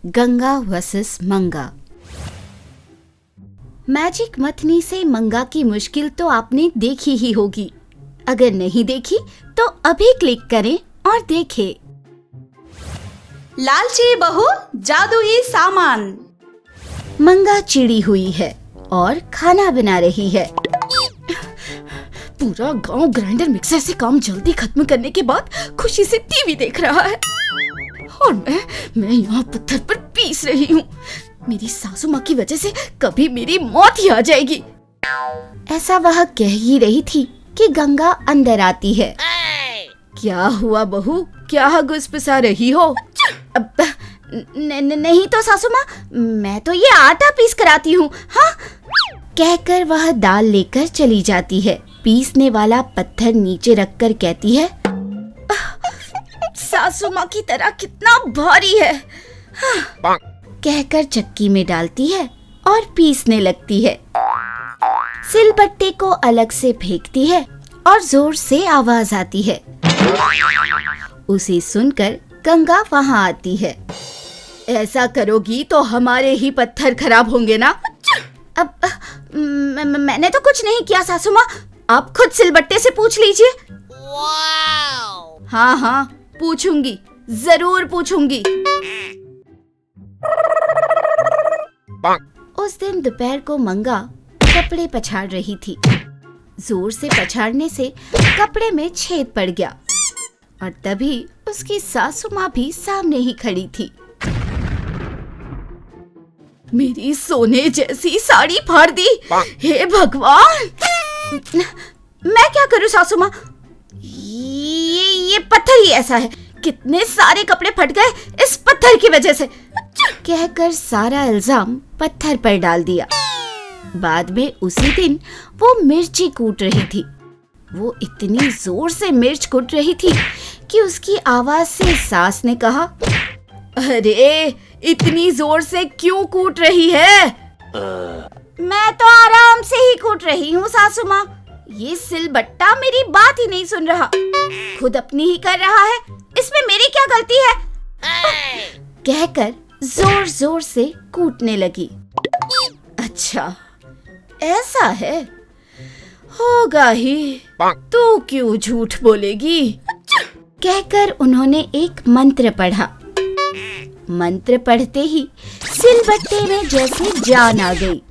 Ganga versus मंगा। Magic मथनी से मंगा की मुश्किल तो आपने देखी ही होगी। अगर नहीं देखी तो अभी क्लिक करें और देखें। लालची बहू जादुई सामान। मंगा चिड़ी हुई है और खाना बना रही है। पूरा गांव ग्राइंडर मिक्सर से काम जल्दी खत्म करने के बाद खुशी से टीवी देख रहा है और मैं यहाँ पत्थर पर पीस रही हूँ। मेरी सासू माँ की वजह से कभी मेरी मौत ही आ जाएगी। ऐसा वह कह ही रही थी कि गंगा अंदर आती है। क्या हुआ बहू, क्या गुस्सा रही हो? अब नहीं तो सासू माँ, मैं तो ये आटा पीस कर आती हूँ। हाँ, कहकर वह दाल लेकर चली जाती है। पीसने वाला पत्थर नीचे रखकर कहती है, सासू माँ की तरह कितना भारी है। हाँ, कहकर चक्की में डालती है और पीसने लगती है। सिलबट्टे को अलग से फेंकती है और जोर से आवाज आती है। उसे सुनकर गंगा वहाँ आती है। ऐसा करोगी तो हमारे ही पत्थर खराब होंगे ना? अब मैंने तो कुछ नहीं किया सासू माँ, आप खुद सिलबट्टे से पूछ लीजिए। हाँ, पूछूंगी, जरूर पूछूंगी। उस दिन दोपहर को मंगा कपड़े पछाड़ रही थी। जोर से पछाड़ने से कपड़े में छेद पड़ गया और तभी उसकी सासू माँ भी सामने ही खड़ी थी। मेरी सोने जैसी साड़ी फाड़ दी, हे भगवान! मैं क्या करूं सासू माँ? ये पत्थर ही ऐसा है, कितने सारे कपड़े फट गए इस पत्थर की वजह से। कहकर सारा इल्जाम पत्थर पर डाल दिया। बाद में उसी दिन वो मिर्ची कूट रही थी। वो इतनी जोर से मिर्च कूट रही थी कि उसकी आवाज से सास ने कहा, अरे इतनी जोर से क्यों कूट रही है? मैं तो आराम से ही कूट रही हूँ सासू माँ, ये सिलबट्टा मेरी बात ही नहीं सुन रहा, खुद अपनी ही कर रहा है, इसमें मेरी क्या गलती है? कहकर जोर जोर से कूटने लगी। अच्छा ऐसा है, होगा ही, तू क्यों झूठ बोलेगी? कहकर उन्होंने एक मंत्र पढ़ा। मंत्र पढ़ते ही सिलबट्टे में जैसे जान आ गई।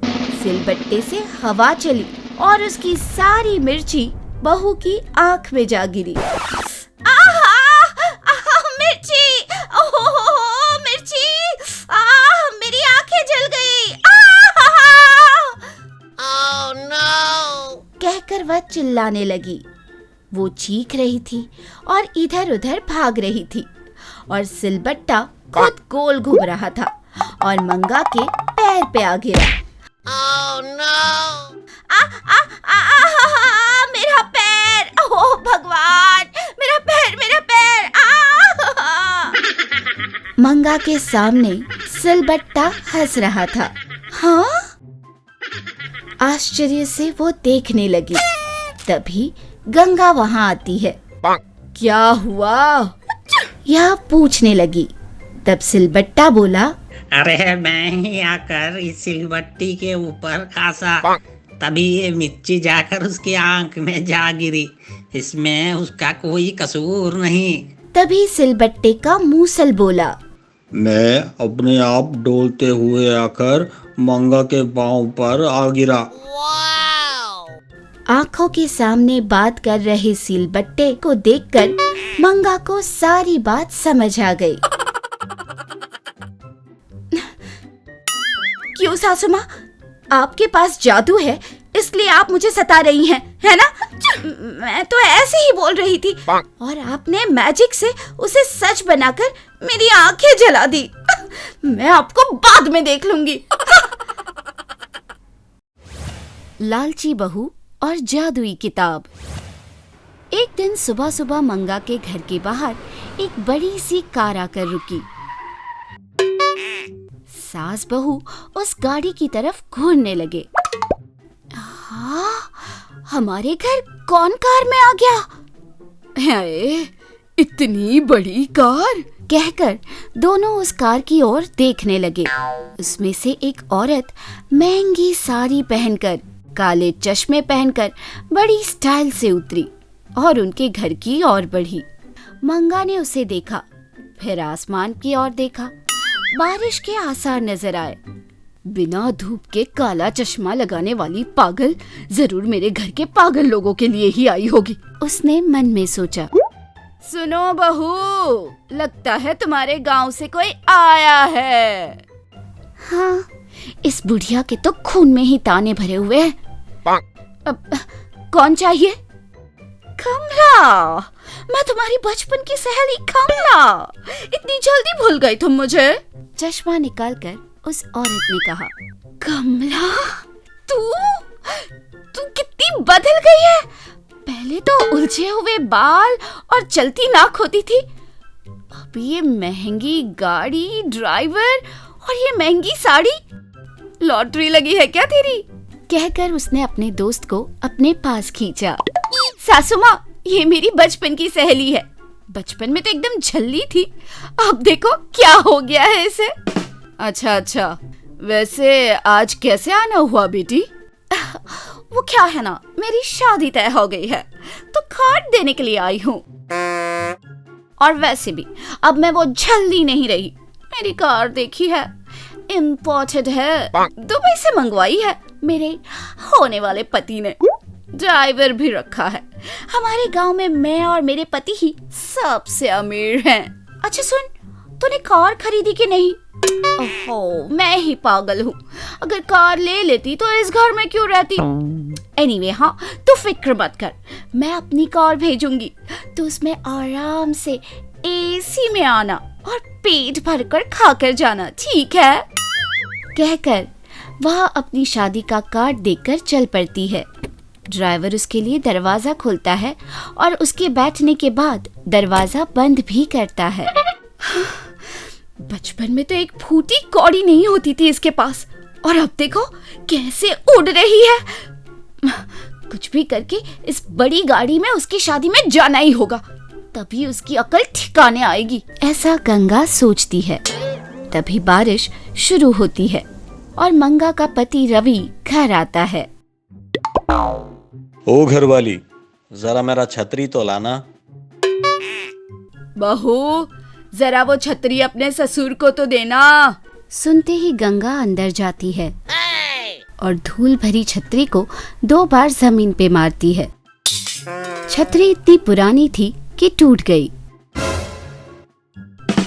सिलबट्टे से हवा चली और उसकी सारी मिर्ची बहू की आंख में जा गिरी। मिर्ची, ओहो मिर्ची, मेरी आंखें जल गई। Oh no! कहकर वह चिल्लाने लगी। वो चीख रही थी और इधर उधर भाग रही थी और सिलबट्टा खुद गोल घूम रहा था और मंगा के पैर पे आ गिरा। Oh no! मेरा पैर! ओह भगवान! मेरा पैर! मंगा के सामने सिलबट्टा हंस रहा था। हाँ? आश्चर्य से वो देखने लगी। तभी गंगा वहाँ आती है। क्या हुआ? यह पूछने लगी। तब सिलबट्टा बोला, अरे मैं ही आकर इस सिलबट्टी के ऊपर खासा, तभी ये मिर्ची जाकर उसकी आंख में जा गिरी, इसमें उसका कोई कसूर नहीं। तभी सिलबट्टे का मूसल बोला, मैं अपने आप डोलते हुए आकर मंगा के पांव पर आ गिरा। आंखों के सामने बात कर रहे सिलबट्टे को देखकर मंगा को सारी बात समझ आ गई। क्यों सासू माँ, आपके पास जादू है इसलिए आप मुझे सता रही हैं, है ना? मैं तो ऐसे ही बोल रही थी और आपने मैजिक से उसे सच बनाकर मेरी आंखें जला दी। मैं आपको बाद में देख लूंगी। लालची बहू और जादुई किताब। एक दिन सुबह सुबह मंगा के घर के बाहर एक बड़ी सी कार आकर रुकी। सास बहू उस गाड़ी की तरफ घूरने लगे। हाँ, हमारे घर कौन कार में आ गया? हाय, इतनी बड़ी कार! कहकर दोनों उस कार की ओर देखने लगे। उसमें से एक औरत महंगी साड़ी पहनकर, काले चश्मे पहनकर बड़ी स्टाइल से उतरी और उनके घर की ओर बढ़ी। मंगा ने उसे देखा, फिर आसमान की ओर देखा। बारिश के आसार नजर आए। बिना धूप के काला चश्मा लगाने वाली पागल जरूर मेरे घर के पागल लोगों के लिए ही आई होगी, उसने मन में सोचा। सुनो बहू, लगता है तुम्हारे गांव से कोई आया है। हाँ, इस बुढ़िया के तो खून में ही ताने भरे हुए हैं। अब कौन चाहिए? कमला, मैं तुम्हारी बचपन की सहेली कमला। इतनी जल्दी भूल गई तुम मुझे? चश्मा निकालकर उस औरत ने कहा। कमला, तू कितनी बदल गई है। पहले तो उलझे हुए बाल और चलती नाक होती थी, अब ये महंगी गाड़ी, ड्राइवर और ये महंगी साड़ी। लॉटरी लगी है क्या तेरी? कहकर उसने अपने दोस्त को अपने पास खींचा। सासू माँ, ये मेरी बचपन की सहेली है। बचपन में तो एकदम झल्ली थी, अब देखो क्या हो गया है इसे। अच्छा, वैसे आज कैसे आना हुआ बेटी? वो क्या है ना, मेरी शादी तय हो गई है तो कार्ड देने के लिए आई हूँ। और वैसे भी अब मैं वो झल्ली नहीं रही। मेरी कार देखी है, इम्पोर्टेड है, दुबई से मंगवाई है मेरे होने वाले पति ने। ड्राइवर भी रखा है। हमारे गांव में मैं और मेरे पति ही सबसे अमीर हैं। अच्छा सुन, तूने कार खरीदी कि नहीं? ओहो, मैं ही पागल हूँ। अगर कार ले लेती तो इस घर में क्यों रहती? एनीवे, हाँ, तू फिक्र मत कर, मैं अपनी कार भेजूंगी तो उसमें आराम से एसी में आना और पेट भरकर खाकर जाना, ठीक है? कहकर वह अपनी शादी का कार्ड देकर चल पड़ती है। ड्राइवर उसके लिए दरवाजा खोलता है और उसके बैठने के बाद दरवाजा बंद भी करता है। बचपन में तो एक फूटी कौड़ी नहीं होती थी इसके पास, और अब देखो कैसे उड़ रही है। कुछ भी करके इस बड़ी गाड़ी में उसकी शादी में जाना ही होगा, तभी उसकी अकल ठिकाने आएगी, ऐसा गंगा सोचती है। तभी बारिश शुरू होती है और मंगा का पति रवि घर आता है। ओ घरवाली, जरा मेरा छतरी तो लाना। बहू, जरा वो छतरी अपने ससुर को तो देना। सुनते ही गंगा अंदर जाती है और धूल भरी छतरी को 2 बार जमीन पे मारती है। छतरी इतनी पुरानी थी कि टूट गई।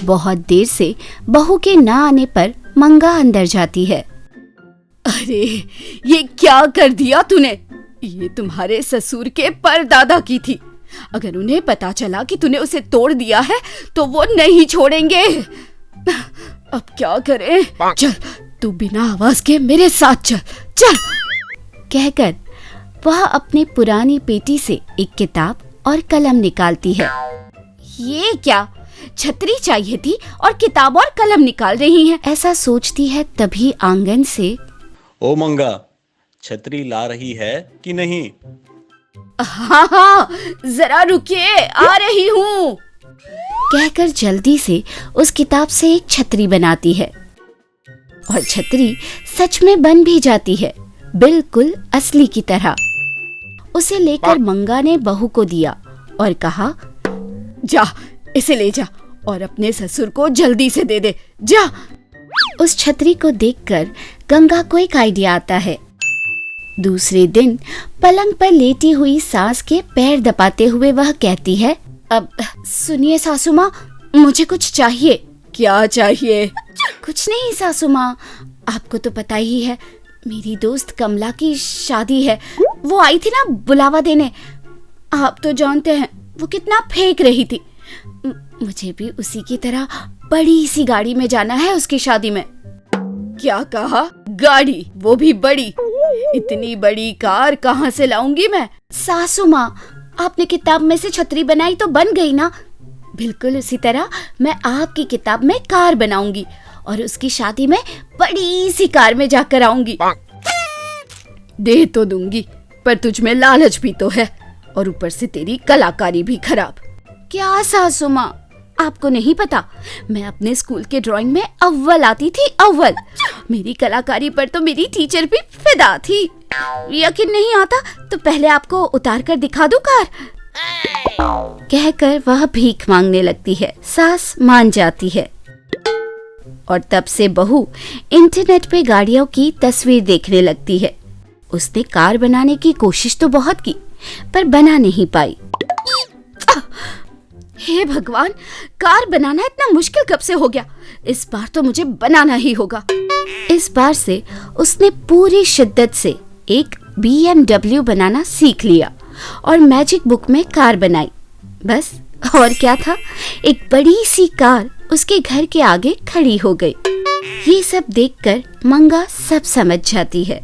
बहुत देर से बहू के ना आने पर मंगा अंदर जाती है। अरे, ये क्या कर दिया तूने? ये तुम्हारे ससुर के परदादा की थी। अगर उन्हें पता चला कि तूने उसे तोड़ दिया है तो वो नहीं छोड़ेंगे। अब क्या करें? चल, तू बिना आवाज के मेरे साथ चल। चल, कहकर वह अपने पुरानी पेटी से एक किताब और कलम निकालती है। ये क्या, छतरी चाहिए थी और किताब और कलम निकाल रही है, ऐसा सोचती है। तभी आंगन से, ओ मंगा, छतरी ला रही है कि नहीं? हाँ, जरा रुकिए, आ रही हूँ, कहकर जल्दी से उस किताब से एक छतरी बनाती है और छतरी सच में बन भी जाती है, बिल्कुल असली की तरह। उसे लेकर मंगा ने बहू को दिया और कहा, जा, इसे ले जा और अपने ससुर को जल्दी से दे दे, जा। उस छतरी को देखकर गंगा को एक आइडिया आता है। दूसरे दिन पलंग पर लेटी हुई सास के पैर दबाते हुए वह कहती है, अब सुनिए सासू माँ, मुझे कुछ चाहिए। क्या चाहिए? कुछ नहीं सासू माँ, आपको तो पता ही है, मेरी दोस्त कमला की शादी है। वो आई थी ना बुलावा देने, आप तो जानते हैं वो कितना फेंक रही थी। मुझे भी उसी की तरह बड़ी सी गाड़ी में जाना है उसकी शादी में। क्या कहा? गाड़ी, वो भी बड़ी? इतनी बड़ी कार कहाँ से लाऊंगी मैं? सासू माँ, आपने किताब में से छतरी बनाई तो बन गई ना, बिल्कुल उसी तरह मैं आपकी किताब में कार बनाऊंगी और उसकी शादी में बड़ी सी कार में जाकर आऊंगी। दे तो दूंगी, पर तुझ में लालच भी तो है और ऊपर से तेरी कलाकारी भी खराब। क्या सासू माँ, आपको नहीं पता, मैं अपने स्कूल के ड्राइंग में अव्वल आती थी, अव्वल। मेरी कलाकारी पर तो मेरी टीचर भी फिदा थी। यकीन नहीं आता तो पहले आपको उतार कर दिखा दूं कार। कहकर वह भीख मांगने लगती है। सास मान जाती है और तब से बहू इंटरनेट पे गाड़ियों की तस्वीर देखने लगती है। उसने कार बनाने की कोशिश तो बहुत की पर बना नहीं पाई। हे भगवान, कार बनाना इतना मुश्किल कब से हो गया? इस बार तो मुझे बनाना ही होगा। इस बार से उसने पूरी शिद्दत से एक BMW बनाना सीख लिया और मैजिक बुक में कार बनाई। बस और क्या था, एक बड़ी सी कार उसके घर के आगे खड़ी हो गई। ये सब देखकर मंगा सब समझ जाती है।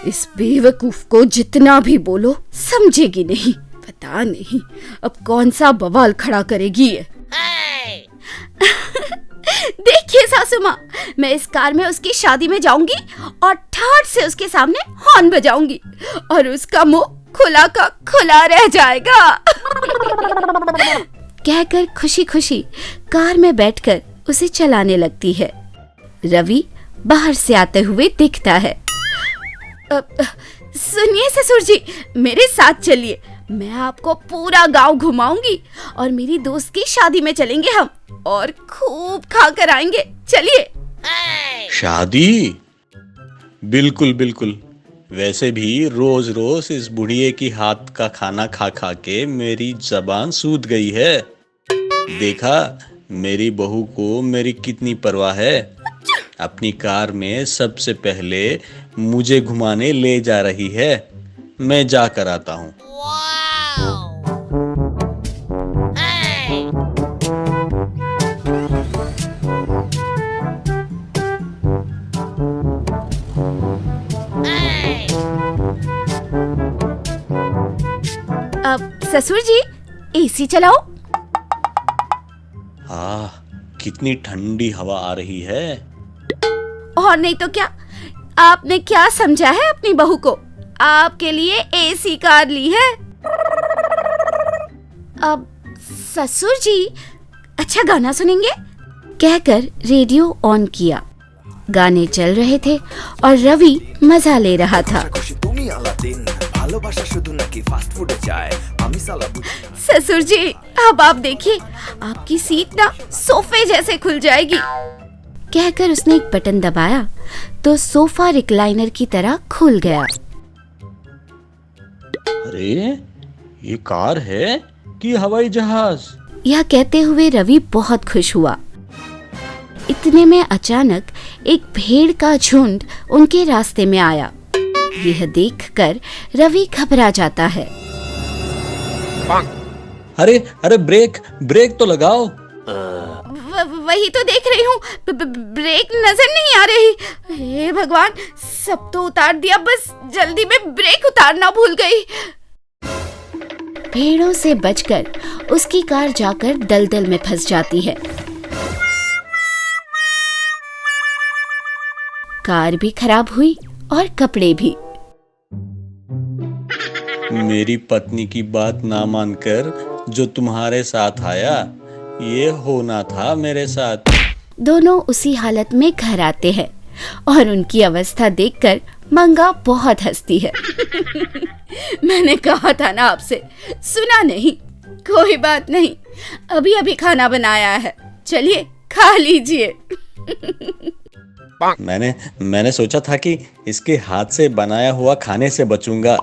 इस बेवकूफ को जितना भी बोलो समझेगी नहीं। पता नहीं अब कौन सा बवाल खड़ा करेगी ये। देखिए सासू माँ, मैं इस कार में उसकी शादी में जाऊंगी और ठाठ से उसके सामने हॉर्न बजाऊंगी और उसका मुंह खुला का खुला रह जाएगा। कहकर खुशी खुशी कार में बैठकर उसे चलाने लगती है। रवि बाहर से आते हुए दिखता है। सुनिए ससुर जी, मेरे साथ चलिए, मैं आपको पूरा गांव घुमाऊंगी और मेरी दोस्त की शादी में चलेंगे हम और खूब खा कर आएंगे। चलिए। शादी? बिल्कुल बिल्कुल। वैसे भी रोज रोज इस बुढ़िए की हाथ का खाना खा खा के मेरी जबान सूद गई है। देखा मेरी बहू को मेरी कितनी परवाह है। अपनी कार में सबसे पहले मुझे घुमाने ले जा रही है। मैं जाकर आता हूँ। अब ससुर जी एसी चलाओ। कितनी ठंडी हवा आ रही है। और नहीं तो क्या, आपने क्या समझा है अपनी बहू को? आपके लिए एसी कार ली है। अब ससुर जी अच्छा गाना सुनेंगे? कहकर रेडियो ऑन किया। गाने चल रहे थे और रवि मजा ले रहा था। ससुर जी अब आप देखिए, आपकी सीट ना सोफे जैसे खुल जाएगी। कहकर उसने एक बटन दबाया तो सोफा रिक्लाइनर की तरह खुल गया। अरे ये कार है कि हवाई जहाज? यह कहते हुए रवि बहुत खुश हुआ। इतने में अचानक एक भेड़ का झुंड उनके रास्ते में आया। यह देखकर रवि घबरा जाता है। अरे अरे ब्रेक तो लगाओ। वही तो देख रही हूँ, ब्रेक नजर नहीं आ रही। हे भगवान, सब तो उतार दिया, बस जल्दी में ब्रेक उतारना भूल गई। भेड़ों से बचकर उसकी कार जाकर दलदल में फंस जाती है। कार भी खराब हुई और कपड़े भी। मेरी पत्नी की बात ना मानकर जो तुम्हारे साथ आया, ये होना था मेरे साथ। दोनों उसी हालत में घर आते हैं और उनकी अवस्था देखकर मंगा बहुत हंसती है। मैंने कहा था ना आपसे, सुना नहीं। कोई बात नहीं, अभी अभी खाना बनाया है, चलिए खा लीजिए। मैंने सोचा था कि इसके हाथ से बनाया हुआ खाने से बचूंगा,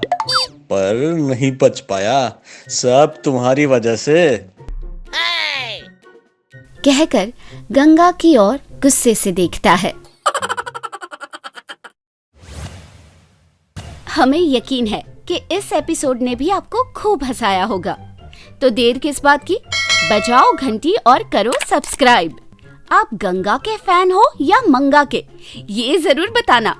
पर नहीं बच पाया। सब तुम्हारी वजह से। कहकर गंगा की ओर गुस्से से देखता है। हमें यकीन है कि इस एपिसोड ने भी आपको खूब हंसाया होगा। तो देर किस बात की, बजाओ घंटी और करो सब्सक्राइब। आप गंगा के फैन हो या मंगा के, ये जरूर बताना।